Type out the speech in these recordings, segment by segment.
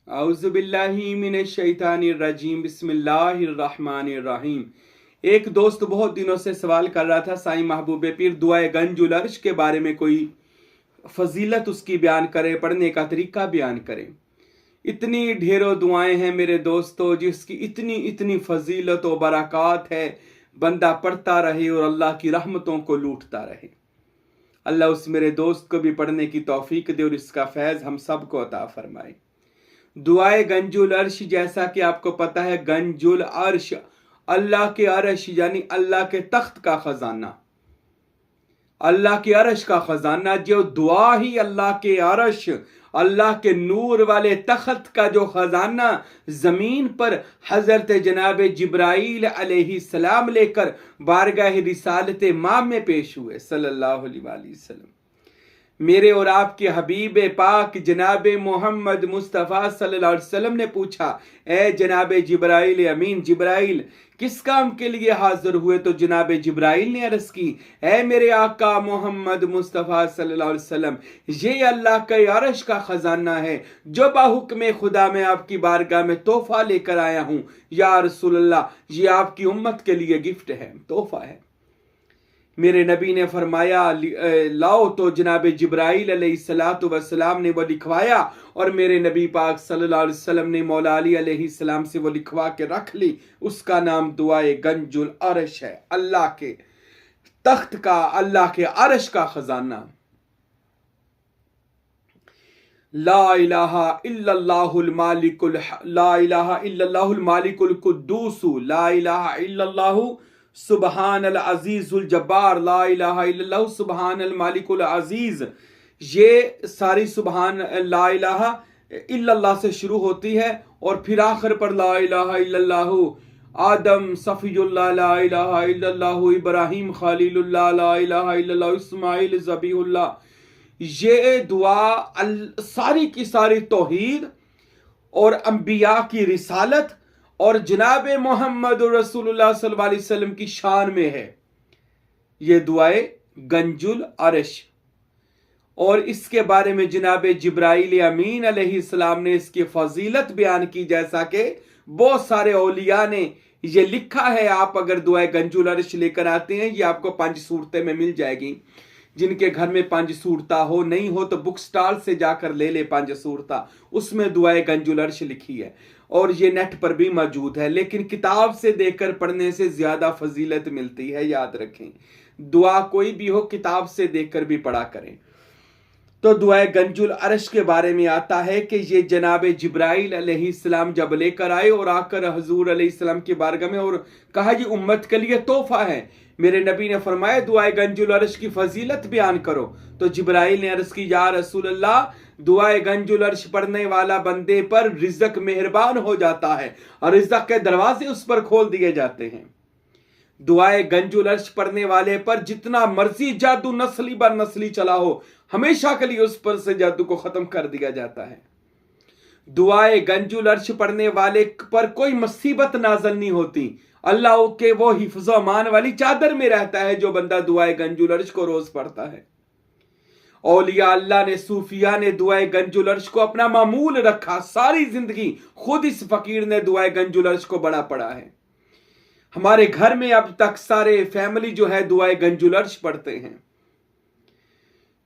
औज़ु बिल्लाहि मिनश शैतानिर रजीम बिस्मिल्लाहिर रहमानिर रहीम। एक दोस्त बहुत दिनों से सवाल कर रहा था, साईं महबूब पीर दुआए गंजुल अर्श के बारे में कोई फजीलत उसकी बयान करे, पढ़ने का तरीका बयान करे। इतनी ढेरों दुआएं हैं मेरे दोस्तों, जिसकी इतनी इतनी फजीलत और बरक़ात है, बंदा पढ़ता रहे और अल्लाह की रहमतों को लूटता रहे। अल्लाह उस मेरे दोस्त को भी पढ़ने की तौफीक दे और इसका फैज़ हम सब को अता फरमाए। दुआए गंजुल अर्श, जैसा कि आपको पता है, गंजुल अर्श अल्लाह के अर्श यानी अल्लाह के तख्त का खजाना, अल्लाह के अर्श का खजाना। जो दुआ ही अल्लाह के अर्श, अल्लाह के नूर वाले तख्त का जो खजाना जमीन पर हजरत जनाब जिब्राईल अलैहिस्सलाम लेकर बारगाह रिसालत माँ में पेश हुए सल्लल्लाहु अलैहि वसल्लम। मेरे और आपके हबीब पाक जनाब मोहम्मद मुस्तफ़ा सल्लल्लाहु अलैहि वसल्लम ने पूछा, ए जनाब जिब्राईल अमीन, जिब्राईल किस काम के लिए हाजिर हुए? तो जनाब जिब्राईल ने अर्ज़ की, ए मेरे आका मोहम्मद मुस्तफ़ा सल्लल्लाहु अलैहि वसल्लम, ये अल्लाह के अर्श का खजाना है जो बाहुक्म खुदा में आपकी बारगाह में तोहफा लेकर आया हूँ। या रसूलल्लाह, ये आपकी उम्मत के लिए गिफ्ट है, तोहफा है। मेरे नबी ने फरमाया लाओ, तो जनाब जिब्राईल अलैहिस्सलातु वस्सलाम ने वो लिखवाया और मेरे नबी पाक सल्लल्लाहु अलैहि वसल्लम ने मौला अली अलैहिस्सलाम से वो लिखवा के रख ली। उसका नाम दुआए गंजुल अर्श है, अल्लाह के तख्त का, अल्लाह के अर्श का खजाना। ला इलाहा इल्लल्लाहुल मालिकुल, ला इलाहा इल्लल्लाहुल मालिकुल कुद्दूस, ला इलाहा इल्लल्लाहु सुबहानल अजीजुल जब्बार, ला इलाहा इल्लल्लाहु सुबहानल मालिकुल अजीज। ये सारी सुबहान ला इलाहा इल्लल्लाह से शुरू होती है और फिर आखिर पर ला इलाहा इल्लल्लाहु आदम सफ़ीउल्लाह, ला इलाहा इल्लल्लाहु इब्राहीम खलीलुल्लाह, ला इलाहा इल्लल्लाहु इस्माइल ज़बीहुल्लाह। ये दुआ सारी की सारी तौहीद और अंबिया की रिसालत और जनाब मोहम्मद रसूलुल्लाह सल्लल्लाहु अलैहि वसल्लम की शान में है। ये दुआए गंजुल अर्श, और इसके बारे में जनाब जिब्राईल अमीन अलैहिस्सलाम ने इसकी फजीलत बयान की, जैसा कि बहुत सारे औलिया ने ये लिखा है। आप अगर दुआए गंजुल अर्श लेकर आते हैं, ये आपको 5 सूरतें में मिल जाएगी। जिनके घर में 5 सूरता हो, नहीं हो तो बुक स्टॉल से जाकर ले ले 5 सूरता, उसमें दुआए गंजुल अर्श लिखी है और ये नेट पर भी मौजूद है। लेकिन किताब से देखकर पढ़ने से ज्यादा फजीलत मिलती है, याद रखें। दुआ कोई भी हो, किताब से देखकर भी पढ़ा करें। तो दुआए गंजुल अर्श के बारे में आता है कि ये जनाब जिब्राईल अलैहिस्सलाम जब लेकर आए और आकर हजूर अलैहिस्सलाम की बारगाह में और कहा ये उम्मत के लिए तोहफा है। मेरे नबी ने फरमाया दुआए गंजुल अर्श की फजीलत बयान करो। तो जिब्राईल ने अर्ज की, या रसूलल्लाह, दुआए गंजुल अर्श पढ़ने वाला बंदे पर रिज़्क मेहरबान हो जाता है और रिज़्क के दरवाजे उस पर खोल दिए जाते हैं। दुआए गंजुल अर्श पढ़ने वाले पर जितना मर्जी जादू नस्ली बर नस्ली चला हो, हमेशा के लिए उस पर से जादू को खत्म कर दिया जाता है। दुआए गंजुल अर्श पढ़ने वाले पर कोई मुसीबत नाज़िल नहीं होती। अल्लाह के वो हिफ्ज़ अमान वाली चादर में रहता है जो बंदा दुआए गंजुल अर्श को रोज पढ़ता है। औलिया अल्लाह ने, सूफिया ने दुआए गंजुल अर्श को अपना मामूल रखा। सारी जिंदगी खुद इस फकीर ने दुआए गंजुल अर्श को बड़ा पढ़ा है। हमारे घर में अब तक सारे फैमिली जो है दुआए गंजुल अर्श पढ़ते हैं।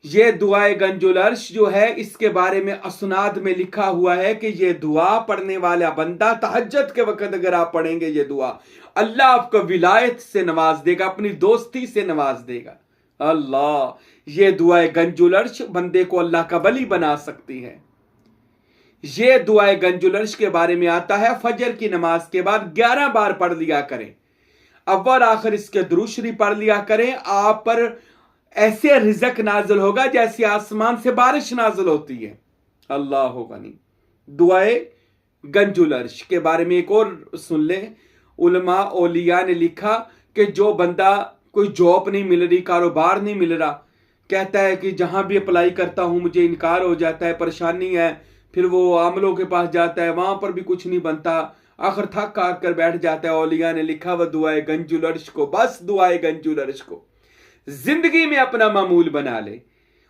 ये दुआए गंजुल अर्श जो है, इसके बारे में असनाद में लिखा हुआ है कि ये दुआ पढ़ने वाला बंदा तहज्जुद के वक्त अगर आप पढ़ेंगे ये दुआ, अल्लाह आपको विलायत से नवाज देगा, अपनी दोस्ती से नवाज देगा। अल्लाह, ये दुआए गंजुल अर्श बंदे को अल्लाह का वली बना सकती है। ये दुआए गंजुल अर्श के बारे में आता है, फजर की नमाज के बाद 11 बार पढ़ लिया करें। अव्वल आखिर इसके दुरूद शरीफ पढ़ लिया करें। आप पर ऐसे रिज़्क नाजिल होगा जैसे आसमान से बारिश नाजिल होती है। अल्लाह होगा नहीं। दुआए गंजुल अर्श के बारे में एक और सुन ले। उलमा औलिया ने लिखा कि जो बंदा कोई जॉब नहीं मिल रही, कारोबार नहीं मिल रहा, कहता है कि जहां भी अप्लाई करता हूं मुझे इनकार हो जाता है, परेशानी है, फिर वो आमलों के पास जाता है, वहां पर भी कुछ नहीं बनता, आखिर थक हार कर बैठ जाता है। औलिया ने लिखा वह दुआए गंजुल अर्श को, बस दुआए गंजुल अर्श को जिंदगी में अपना मामूल बना ले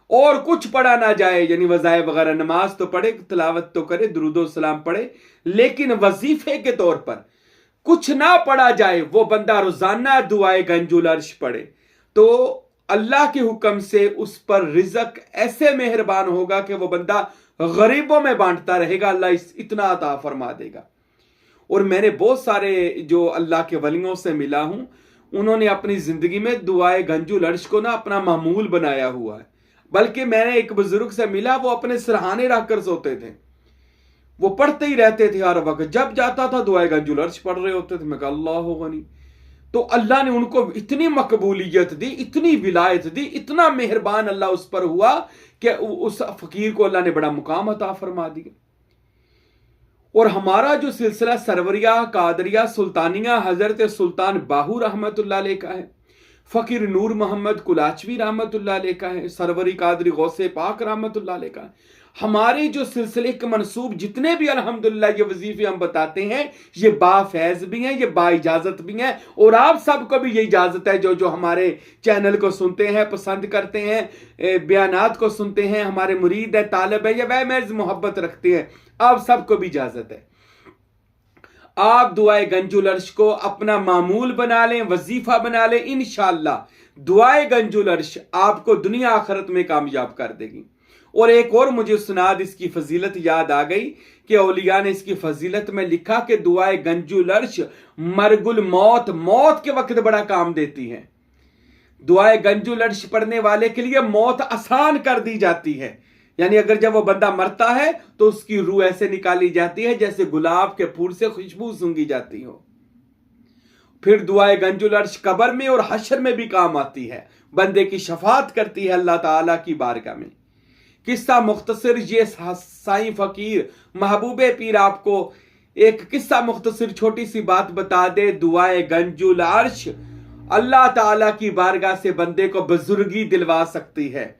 اور کچھ پڑھا نہ جائے، یعنی وظائف وغیرہ، نماز تو پڑھے، تلاوت تو کرے، درود و سلام پڑھے، لیکن وظیفے کے طور پر کچھ نہ پڑھا جائے، وہ بندہ روزانہ دعائے گنج العرش پڑھے، تو اللہ کے حکم سے اس پر رزق ایسے مہربان ہوگا کہ وہ بندہ غریبوں میں بانٹتا رہے گا، اللہ اتنا عطا فرما دے گا۔ اور میں نے بہت سارے جو اللہ کے ولیوں سے ملا ہوں، انہوں نے اپنی زندگی میں دعائے گنج العرش کو نا اپنا معمول بنایا ہوا ہے۔ بلکہ میں نے ایک بزرگ سے ملا، وہ اپنے سرہانے رکھ کر سوتے تھے، وہ پڑھتے ہی رہتے تھے ہر وقت، جب جاتا تھا دعائے گنج العرش پڑھ رہے ہوتے تھے۔ میں کہا اللہ غنی، تو اللہ نے ان کو اتنی مقبولیت دی، اتنی ولایت دی، اتنا مہربان اللہ اس پر ہوا کہ اس فقیر کو اللہ نے بڑا مقام عطا فرما دیا۔ اور ہمارا جو سلسلہ سروریہ قادریہ سلطانیہ حضرت سلطان باہو رحمت اللہ علیہ کا ہے، فقیر نور محمد کلاچوی رحمت اللہ علیہ کا ہے، سروری قادری غوث پاک رحمت اللہ علیہ کا ہے، ہمارے جو سلسلے کے منسوب جتنے بھی الحمدللہ یہ وظیفے ہم بتاتے ہیں، یہ با فیض بھی ہیں، یہ با اجازت بھی ہیں، اور آپ سب کو بھی یہ اجازت ہے جو ہمارے چینل کو سنتے ہیں، پسند کرتے ہیں، بیانات کو سنتے ہیں، ہمارے مرید ہیں، طالب ہیں، یا وہ محض محبت رکھتے ہیں، آپ سب کو بھی اجازت ہے۔ آپ دعائے گنج العرش کو اپنا معمول بنا لیں، وظیفہ بنا لیں، انشاءاللہ دعائے گنج العرش آپ کو دنیا آخرت میں کامیاب کر دے گی۔ اور ایک اور مجھے سناد اس کی فضیلت یاد آ گئی کہ اولیاء نے اس کی فضیلت میں لکھا کہ دعائے گنج العرش مرگ الموت، موت کے وقت بڑا کام دیتی ہے۔ دعائے گنج العرش پڑھنے والے کے لیے موت آسان کر دی جاتی ہے، یعنی اگر جب وہ بندہ مرتا ہے تو اس کی روح ایسے نکالی جاتی ہے جیسے گلاب کے پھول سے خوشبو سونگھی جاتی ہو۔ پھر دعائے گنج العرش قبر میں اور حشر میں بھی کام آتی ہے، بندے کی شفاعت کرتی ہے اللہ تعالیٰ کی بارگاہ میں۔ قصہ مختصر، یہ سائیں فقیر محبوب پیر آپ کو ایک قصہ مختصر چھوٹی سی بات بتا دے۔ دعائے گنج العرش اللہ تعالیٰ کی بارگاہ سے بندے کو بزرگی دلوا سکتی ہے،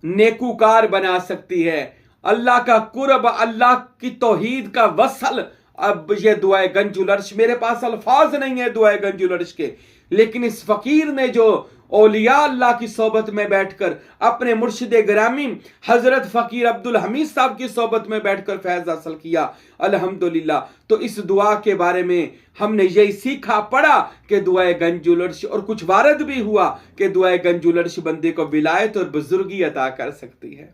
نیکوکار بنا سکتی ہے، اللہ کا قرب، اللہ کی توحید کا وصل۔ اب یہ دعائے گنج العرش، میرے پاس الفاظ نہیں ہے دعائے گنج العرش کے، لیکن اس فقیر نے جو اولیاء اللہ کی صحبت میں بیٹھ کر اپنے مرشد گرامی حضرت فقیر عبدالحمید صاحب کی صحبت میں بیٹھ کر فیض حاصل کیا الحمدللہ، تو اس دعا کے بارے میں ہم نے یہی سیکھا پڑھا کہ دعائے گنج العرش، اور کچھ وارد بھی ہوا کہ دعائے گنج العرش بندے کو ولایت اور بزرگی عطا کر سکتی ہے۔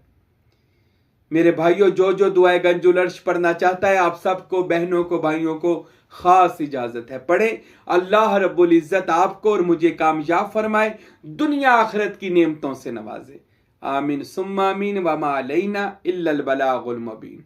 میرے بھائیوں، جو دعائے گنج العرش پڑھنا چاہتا ہے، آپ سب کو، بہنوں کو، بھائیوں کو خاص اجازت ہے، پڑھیں۔ اللہ رب العزت آپ کو اور مجھے کامیاب فرمائے، دنیا آخرت کی نعمتوں سے نوازے، آمین ثم آمین، وما علینا الا البلاغ المبین۔